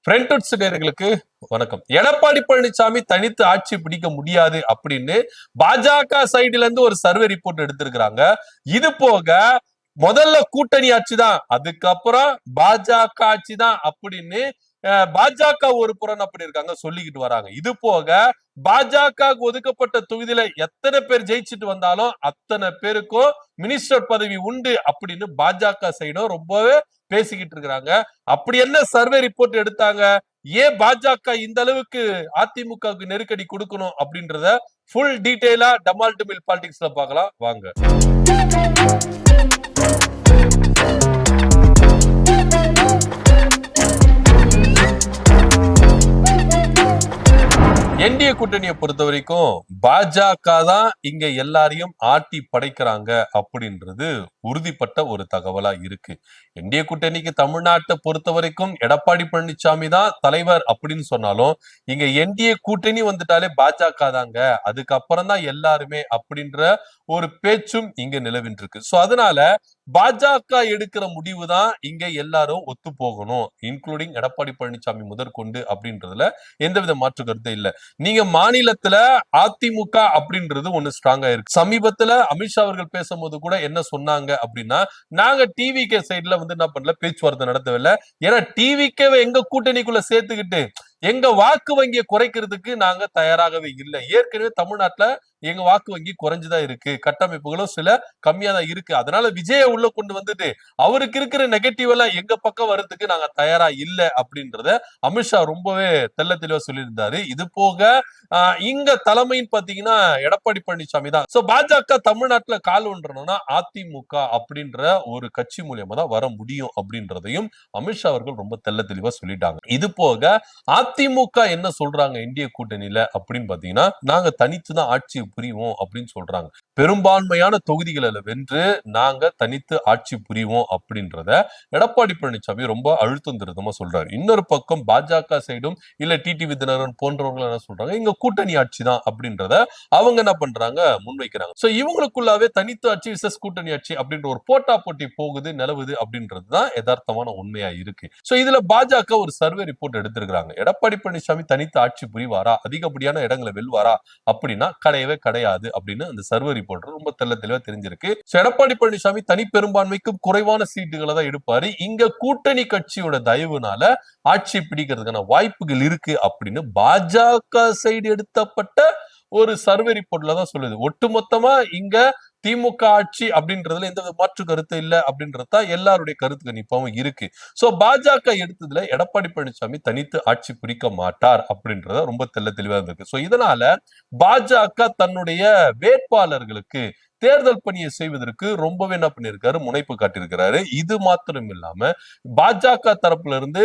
ஃப்ரெண்ட்வுட்ஸ் நேயர்களுக்கு வணக்கம். எடப்பாடி பழனிசாமி தனித்து ஆட்சி பிடிக்க முடியாது அப்படின்னு பாஜக சைடுல இருந்து ஒரு சர்வே ரிப்போர்ட் எடுத்திருக்கிறாங்க. இது போக முதல்ல கூட்டணி ஆட்சி தான், அதுக்கப்புறம் பாஜக ஆட்சி தான் அப்படின்னு பாஜக ஒரு புறம் அப்படி இருக்காங்க சொல்லிக்கிட்டு வராங்க. இது போக பாஜக ஒதுக்கப்பட்ட தொகுதியில எத்தனை பேர் ஜெயிச்சுட்டு வந்தாலும் அத்தனை பேருக்கும் மினிஸ்டர் பதவி உண்டு அப்படின்னு பாஜக சைடும் ரொம்பவே பேசிக்கிட்டு இருக்கிறாங்க. அப்படி என்ன சர்வே ரிப்போர்ட் எடுத்தாங்க, ஏன் பாஜக இந்த அளவுக்கு அதிமுகவுக்கு நெருக்கடி கொடுக்கணும் அப்படின்றத ஃபுல் டீடைலா டமால் டுமில் பாலிடிக்ஸ்ல பார்க்கலாம் வாங்க. என்டிஏ கூட்டணியை பொறுத்த வரைக்கும் பாஜக தான் இங்க எல்லாரையும் ஆட்டி படைக்கிறாங்க அப்படின்றது உறுதிப்பட்ட ஒரு தகவலா இருக்கு. என்டிஏ கூட்டணிக்கு தமிழ்நாட்டை பொறுத்த வரைக்கும் எடப்பாடி பழனிசாமி தான் தலைவர் அப்படின்னு சொன்னாலும் இங்க என்டிஏ கூட்டணி வந்துட்டாலே பாஜக தாங்க, அதுக்கப்புறம் தான் எல்லாருமே அப்படின்ற ஒரு பேச்சும் இங்க நிலவின்று இருக்கு. சோ அதனால பாஜக எடுக்கிற முடிவு தான் இங்க எல்லாரும் ஒத்து போகணும், இன்க்ளூடிங் எடப்பாடி பழனிசாமி முதற்கொண்டு அப்படின்றதுல எந்தவித மாற்று கருத்து இல்ல. நீங்க மாநிலத்துல அதிமுக அப்படின்றது ஒண்ணு ஸ்ட்ராங்கா இருக்கு. சமீபத்துல அமித்ஷா அவர்கள் பேசும்போது கூட என்ன சொன்னாங்க அப்படின்னா, நாங்க டிவிகே சைட்ல என்ன பண்ணல, பேச்சுவார்த்தை நடத்தவில்லை. ஏன்னா டிவிகே எங்க கூட்டணிக்குள்ள சேர்த்துக்கிட்டு எங்க வாக்கு வங்கியை குறைக்கிறதுக்கு நாங்க தயாராகவே இல்லை. ஏற்கனவே தமிழ்நாட்டுல எங்க வாக்கு வங்கி குறைஞ்சுதான் இருக்கு, கட்டமைப்புகளும் சில கம்மியா தான் இருக்கு. அதனால விஜய உள்ள கொண்டு வந்துட்டு அவருக்கு இருக்கிற நெகட்டிவ் எல்லாம் எங்க பக்கம் வர்றதுக்கு நாங்க தயாரா இல்லை அப்படின்றத அமித்ஷா ரொம்பவே தெள்ள தெளிவா சொல்லியிருந்தாரு. இது போக இங்க தலைமைன்னு பாத்தீங்கன்னா எடப்பாடி பழனிசாமி தான். சோ பாஜக தமிழ்நாட்டுல கால் ஒன்றணும்னா அதிமுக அப்படின்ற ஒரு கட்சி மூலியமா தான் வர முடியும் அப்படின்றதையும் அமித்ஷா அவர்கள் ரொம்ப தெள்ள தெளிவா சொல்லிட்டாங்க. இது போக அதிமுக என்ன சொல்றாங்க இந்திய கூட்டணியில அப்படின்னு பாத்தீங்கன்னா, நாங்க தனித்து தான் ஆட்சி புரிவோம் அப்படின்னு சொல்றாங்க. பெரும்பான்மையான தொகுதிகளில் வென்று நாங்க தனித்து ஆட்சி புரிவோம் அப்படின்றத எடப்பாடி பழனிசாமி ரொம்ப அழுத்தம் திருத்தமா சொல்றாரு. இன்னொரு பக்கம் பாஜக சைடும் இல்ல டிடிவி தினகரன் போன்றவர்கள் என்ன சொல்றாங்க, இங்க கூட்டணி ஆட்சி தான் அப்படின்றத அவங்க என்ன பண்றாங்க, முன்வைக்கிறாங்க. சோ இவங்களுக்குள்ளாவே தனித்து ஆட்சி விசஸ் கூட்டணி ஆட்சி அப்படின்ற ஒரு போட்டா போட்டி போகுது, நிலவுது அப்படின்றதுதான் யதார்த்தமான உண்மையா இருக்கு. சோ இதுல பாஜக ஒரு சர்வே ரிப்போர்ட் எடுத்திருக்காங்க. எடப்பாடி பழனிசாமி தனித்து ஆட்சி புரிவாரா, அதிகப்படியான இடங்களை வெல்வாரா அப்படின்னா கிடையவே கிடையாது அப்படின்னு அந்த சர்வே ரிப்போர்ட் ரொம்ப தெளிவா தெரிஞ்சிருக்கு. எடப்பாடி பழனிசாமி தனி பெரும்பான்மைக்கும் குறைவான சீட்டுகளை தான் எடுப்பாரு. இங்க கூட்டணி கட்சியோட தயவுனால ஆட்சி பிடிக்கிறதுக்கான வாய்ப்புகள் இருக்கு அப்படின்னு பாஜக சைடு எடுத்தப்பட்ட ஒரு சர்வே ரிப்போர்ட்ல தான் சொல்லுது. ஒட்டுமொத்தமா இங்க திமுக ஆட்சி அப்படின்றதுல எந்த மாற்று கருத்து இல்ல அப்படின்றதா எல்லாருடைய கருத்து கணிப்பாவும் இருக்கு. சோ பாஜக எடுத்ததுல எடப்பாடி பழனிசாமி தனித்து ஆட்சி பிடிக்க மாட்டார் அப்படின்றத ரொம்ப தெளிவா இருக்கு. சோ இதனால பாஜக தன்னுடைய வேட்பாளர்களுக்கு தேர்தல் பணியை செய்வதற்கு ரொம்பவே என்ன பண்ணிருக்காரு, முனைப்பு காட்டியிருக்கிறாரு. இது மாத்திரம் இல்லாம பாஜக தரப்புல இருந்து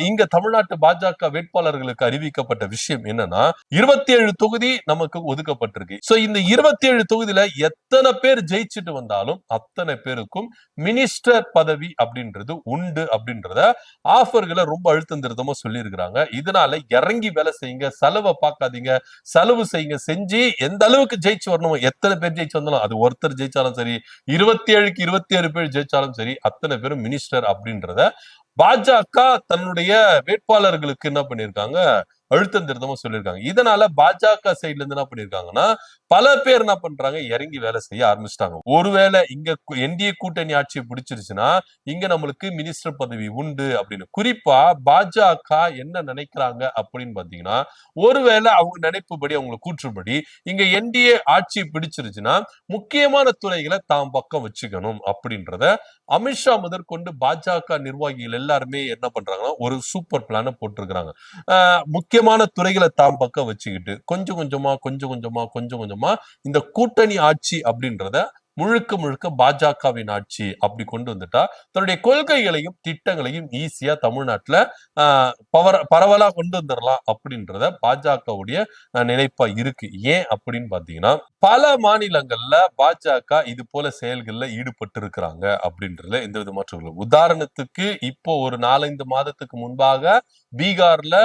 இங்க தமிழ்நாட்டு பாஜக வேட்பாளர்களுக்கு அறிவிக்கப்பட்ட விஷயம் என்னன்னா, 27 தொகுதி நமக்கு ஒதுக்கப்பட்டிருக்கு. சோ இந்த 27 தொகுதியில எத்தனை பேர் ஜெயிச்சுட்டு வந்தாலும் அத்தனை பேருக்கும் மினிஸ்டர் பதவி அப்படின்றது உண்டு அப்படின்றத ஆஃபர்களை ரொம்ப அழுத்தம் திருத்தமா சொல்லி இருக்கிறாங்க. இதனால இறங்கி வேலை செய்யுங்க, செலவை பார்க்காதீங்க, செலவு செய்யுங்க, செஞ்சு எந்த அளவுக்கு ஜெயிச்சு வரணும், எத்தனை பேர் ஜெயிச்சு வந்தாலும், அது ஒருத்தர் ஜெயிச்சாலும் சரி, 27க்கு 27 பேர் ஜெயிச்சாலும் சரி, அத்தனை பேரும் மினிஸ்டர் அப்படின்றத பாஜக தன்னுடைய வேட்பாளர்களுக்கு என்ன பண்ணிருக்காங்க, அழுத்தம் திருத்தமா சொல்லியிருக்காங்க. இதனால பாஜக சைட்ல இருந்து என்ன பண்ணிருக்காங்கன்னா, பல பேர் என்ன பண்றாங்க, இறங்கி வேலை செய்ய ஆரம்பிச்சிட்டாங்க. ஒருவேளை இங்க என்டிஏ கூட்டணி ஆட்சி பிடிச்சிருச்சுன்னா இங்க நம்மளுக்கு மினிஸ்டர் பதவி உண்டு அப்படின்னு. குறிப்பா பாஜக என்ன நினைக்கிறாங்க அப்படின்னு பாத்தீங்கன்னா, ஒருவேளை அவங்க நினைப்புபடி, அவங்க கூற்றுப்படி இங்க என்டிஏ ஆட்சி பிடிச்சிருச்சுன்னா முக்கியமான துறைகளை தாம் பக்கம் வச்சுக்கணும் அப்படின்றத அமித்ஷா முதற்கொண்டு பாஜக நிர்வாகிகள் எல்லாருமே என்ன பண்றாங்கன்னா ஒரு சூப்பர் பிளான போட்டிருக்கிறாங்க. முக்கியமான துறைகளை தாம் பக்கம் வச்சுக்கிட்டு கொஞ்சம் கொஞ்சமா இந்த கூட்டணி ஆட்சி அப்படின்றத முழுக்க முழுக்க பாஜகவின் ஆட்சி அப்படி கொண்டு வந்துட்டா தன்னுடைய கொள்கைகளையும் திட்டங்களையும் ஈஸியா தமிழ்நாட்டுல பரவலா கொண்டு வந்துடலாம் அப்படின்றத பாஜகவுடைய நினைப்பா இருக்கு. ஏன் அப்படின்னு பாத்தீங்கன்னா, பல மாநிலங்கள்ல பாஜக இது போல செயல்கள்ல ஈடுபட்டு இருக்கிறாங்க அப்படின்றதுல எந்த வித மாற்றம். உதாரணத்துக்கு இப்போ ஒரு 4-5 மாதத்துக்கு முன்பாக பீகார்ல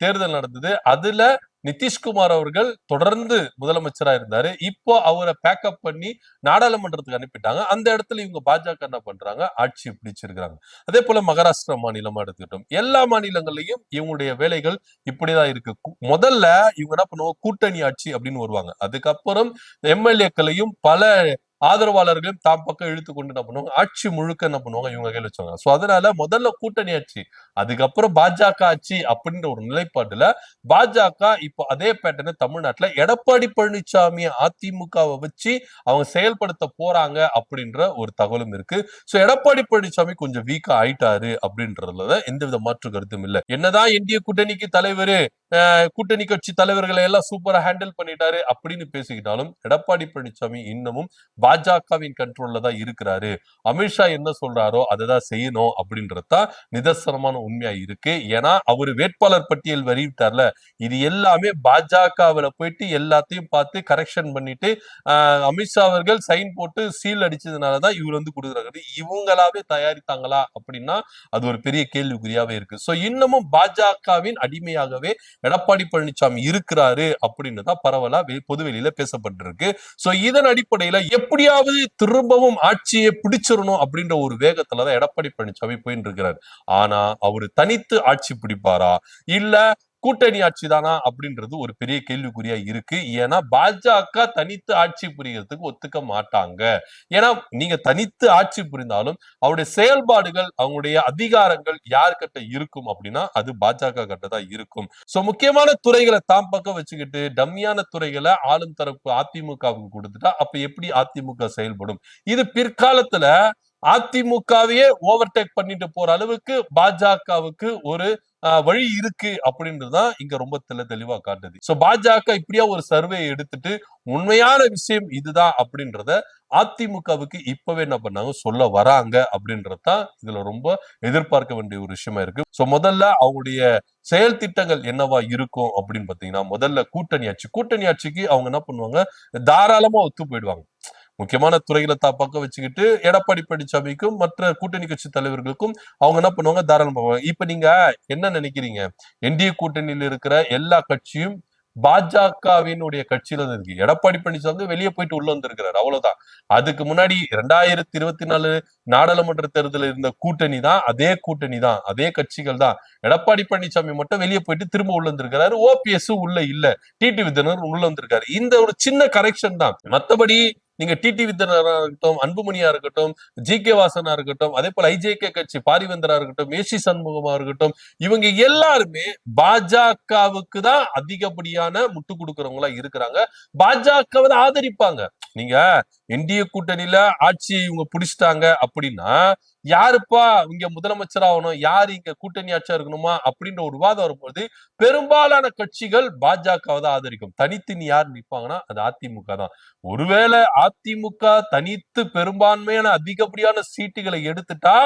தேர்தல் நடந்தது. அதுல நிதிஷ்குமார் அவர்கள் தொடர்ந்து முதலமைச்சரா இருந்தாரு. இப்போ அவரை பேக்கப் பண்ணி நாடாளுமன்றத்துக்கு அனுப்பிட்டாங்க. அந்த இடத்துல இவங்க பாஜக என்ன பண்றாங்க, ஆட்சியை பிடிச்சிருக்காங்க. அதே போல மகாராஷ்டிரா மாநிலமா எடுத்துக்கிட்டோம். எல்லா மாநிலங்கள்லயும் இவங்களுடைய வேலைகள் இப்படிதான் இருக்கு. முதல்ல இவங்க என்ன பண்ணுவாங்க, கூட்டணி ஆட்சி அப்படின்னு வருவாங்க. அதுக்கப்புறம் எம்எல்ஏக்களையும் பல ஆதரவாளர்களையும் தாம் பக்கம் இழுத்து கொண்டு என்ன பண்ணுவாங்க, ஆட்சி முழுக்க என்ன பண்ணுவாங்க, இவங்க கையில் வச்சுவாங்க. சோ அதனால முதல்ல கூட்டணி ஆட்சி, அதுக்கப்புறம் பாஜக ஆட்சி அப்படின்ற ஒரு நிலைப்பாட்டுல பாஜக இப்போ அதே பேட்டர்ன் தமிழ்நாட்டுல எடப்பாடி பழனிசாமி அதிமுகவை வச்சு அவங்க செயல்படுத்த போறாங்க அப்படின்ற ஒரு தகவலும் இருக்கு. சோ எடப்பாடி பழனிசாமி கொஞ்சம் வீக்கா ஆயிட்டாரு அப்படின்றதுல எந்தவித மாற்று கருத்தும் இல்லை. என்னதான் இந்திய கூட்டணிக்கு தலைவர் கூட்டணி கட்சி தலைவர்களை எல்லாம் சூப்பரா ஹேண்டில் பண்ணிட்டாரு அப்படின்னு பேசிக்கிட்டாலும் எடப்பாடி பழனிசாமி இன்னமும் பாஜகவின் கண்ட்ரோல்ல தான் இருக்கிறாரு. அமித்ஷா என்ன சொல்றாரோ அதை தான் செய்யணும் அப்படின்றதுதான் நிதர்சனமான உண்மையா இருக்கு. ஏன்னா அவரு வேட்பாளர் பட்டியல் வெளியிட்டார்ல, இது எல்லாமே பாஜகவில் போயிட்டு எல்லாத்தையும் பார்த்து கரெக்ஷன் பண்ணிட்டு அமித்ஷா அவர்கள் சைன் போட்டு சீல் அடிச்சதுனாலதான் இவர் வந்து கொடுக்குறாரு. இவங்களாவே தயாரித்தாங்களா அப்படின்னா அது ஒரு பெரிய கேள்விக்குறியாவே இருக்கு. சோ இன்னமும் பாஜகவின் அடிமையாகவே எடப்பாடி பழனிசாமி இருக்கிறாரு அப்படின்னு தான் பரவலா பொதுவெளியில பேசப்பட்டிருக்கு. சோ இதன் அடிப்படையில எப்படியாவது திரும்பவும் ஆட்சியை பிடிச்சிடணும் அப்படின்ற ஒரு வேகத்துலதான் எடப்பாடி பழனிசாமி போயிட்டு இருக்கிறார். ஆனா அவரு தனித்து ஆட்சி பிடிப்பாரா இல்ல கூட்டணி ஆட்சி தானா அப்படின்றது ஒரு பெரிய கேள்விக்குறியா இருக்கு. ஏன்னா பாஜக தனித்து ஆட்சி புரியறதுக்கு ஒத்துக்க மாட்டாங்க. ஏன்னா நீங்க தனித்து ஆட்சி புரிந்தாலும் அவருடைய செயல்பாடுகள், அவங்களுடைய அதிகாரங்கள் யார்கிட்ட இருக்கும் அப்படின்னா அது பாஜக கிட்ட தான் இருக்கும். சோ முக்கியமான துறைகளை தாம் பக்கம் வச்சுக்கிட்டு டம்மியான துறைகளை ஆளும் தரப்பு அதிமுகவுக்கு கொடுத்துட்டா அப்ப எப்படி அதிமுக செயல்படும்? இது பிற்காலத்துல அதிமுகவையே ஓவர்டேக் பண்ணிட்டு போற அளவுக்கு பாஜகவுக்கு ஒரு வழி இருக்கு அப்படின்றதுதான் இங்க ரொம்ப தெளிவா காட்டுது. சோ பாஜக இப்படியா ஒரு சர்வே எடுத்துட்டு உண்மையான விஷயம் இதுதான் அப்படின்றத அதிமுகவுக்கு இப்பவே என்ன பண்ணாங்க சொல்ல வராங்க அப்படின்றதுதான் இதுல ரொம்ப எதிர்பார்க்க வேண்டிய ஒரு விஷயமா இருக்கு. சோ முதல்ல அவங்களுடைய செயல் திட்டங்கள் என்னவா இருக்கும் அப்படின்னு பாத்தீங்கன்னா, முதல்ல கூட்டணி ஆட்சிக்கு அவங்க என்ன பண்ணுவாங்க, தாராளமா ஒத்து போயிடுவாங்க. முக்கியமான துறைகளை பக்கம் வச்சுக்கிட்டு எடப்பாடி பழனிசாமிக்கும் மற்ற கூட்டணி கட்சி தலைவர்களுக்கும் அவங்க என்ன பண்ணுவாங்க, தாராளமா. இப்ப நீங்க என்ன நினைக்கிறீங்க, என்டிஏ கூட்டணியில் இருக்கிற எல்லா கட்சியும் பாஜகவினுடைய கட்சியில இருக்கு. எடப்பாடி பழனிசாமி வெளியே போயிட்டு உள்ள வந்திருக்கிறாரு, அவ்வளவுதான். அதுக்கு முன்னாடி 2024 நாடாளுமன்ற தேர்தல் இருந்த கூட்டணி தான், அதே கட்சிகள் தான். எடப்பாடி பழனிசாமி மட்டும் வெளியே போயிட்டு திரும்ப உள்ள வந்திருக்கிறாரு. ஓபிஎஸ் உள்ள இல்ல, டிடிவி தினகரன் உள்ள வந்திருக்காரு. இந்த ஒரு சின்ன கரெக்ஷன் தான். மத்தபடி நீங்க டிடிவி தினகரனா இருக்கட்டும், அன்புமணியா இருக்கட்டும், ஜி.கே. வாசனா இருக்கட்டும், அதே போல ஐஜேகே கட்சி பாரிவேந்தரா இருக்கட்டும், ஏசி சண்முகமா இருக்கட்டும், இவங்க எல்லாருமே பாஜகவுக்கு தான் அதிகப்படியான முட்டு கொடுக்கறவங்களா இருக்கிறாங்க. பாஜகவை ஆதரிப்பாங்க. நீங்க என்டிஏ கூட்டணியில ஆட்சியை இவங்க பிடிச்சிட்டாங்க அப்படின்னா யாருப்பா இங்க முதலமைச்சர் ஆகணும், யாரு இங்க கூட்டணி ஆட்சியா இருக்கணுமா அப்படின்ற ஒரு விவாதம் வரும்போது பெரும்பாலான கட்சிகள் பாஜகவை தான் ஆதரிக்கும். தனித்து நீ யார் நிற்பாங்கன்னா அது அதிமுக தான். ஒருவேளை அதிமுக தனித்து பெரும்பான்மையான அதிகப்படியான சீட்டுகளை எடுத்துட்டா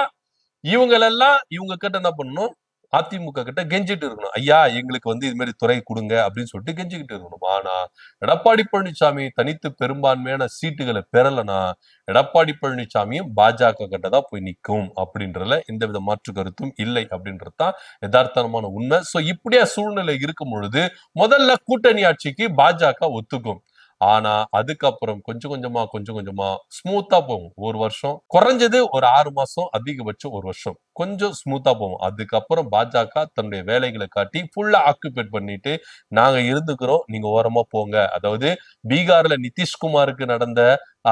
இவங்களெல்லாம் இவங்க கிட்ட என்ன பண்ணணும், அதிமுக கிட்ட கெஞ்சிட்டு இருக்கணும். ஐயா எங்களுக்கு வந்து இது மாதிரி துறை கொடுங்க அப்படின்னு சொல்லிட்டு கெஞ்சிக்கிட்டு இருக்கணும். ஆனா எடப்பாடி பழனிசாமி தனித்து பெரும்பான்மையான சீட்டுகளை பெறலனா எடப்பாடி பழனிசாமியும் பாஜக கிட்ட தான் போய் நிற்கும் அப்படின்றதுல எந்தவித மாற்று கருத்தும் இல்லை அப்படின்றதுதான் யதார்த்தமான உண்மை. சோ இப்படியா சூழ்நிலை இருக்கும் பொழுது முதல்ல கூட்டணி ஆட்சிக்கு பாஜக ஒத்துக்கும். ஆனா அதுக்கப்புறம் கொஞ்சம் கொஞ்சமா ஸ்மூத்தா போகும். ஒரு வருஷம் குறைஞ்சது ஒரு 6 மாசம், அதிகபட்சம் ஒரு வருஷம் கொஞ்சம் ஸ்மூத்தா போகும். அதுக்கப்புறம் பாஜக தன்னுடைய வேலைகளை காட்டி ஃபுல்லா ஆக்குபேட் பண்ணிட்டு நாங்க இருந்துக்கிறோம், நீங்க ஓரமா போங்க. அதாவது பீகார்ல நிதிஷ்குமாருக்கு நடந்த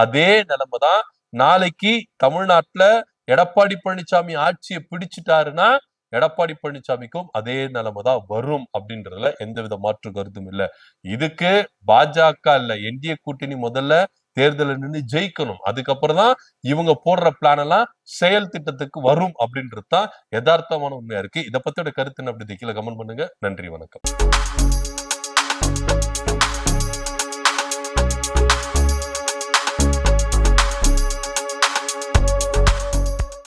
அதே நிலைமைதான் நாளைக்கு தமிழ்நாட்டுல எடப்பாடி பழனிசாமி ஆட்சியை பிடிச்சிட்டாருன்னா எடப்பாடி பழனிசாமிக்கும் அதே நிலைமை தான் வரும் அப்படின்றதுல எந்தவித மாற்று கருத்தும் இல்லை. இதுக்கு பாஜக இல்ல, என்டிஏ கூட்டணி முதல்ல தேர்தல நின்று ஜெயிக்கணும். அதுக்கப்புறம் தான் இவங்க போடுற பிளான் எல்லாம் செயல் திட்டத்துக்கு வரும் அப்படின்றது தான் யதார்த்தமான உண்மையா இருக்கு. இதை பத்தியோட கருத்து என்ன அப்படி கீழே கமெண்ட் பண்ணுங்க. நன்றி, வணக்கம்.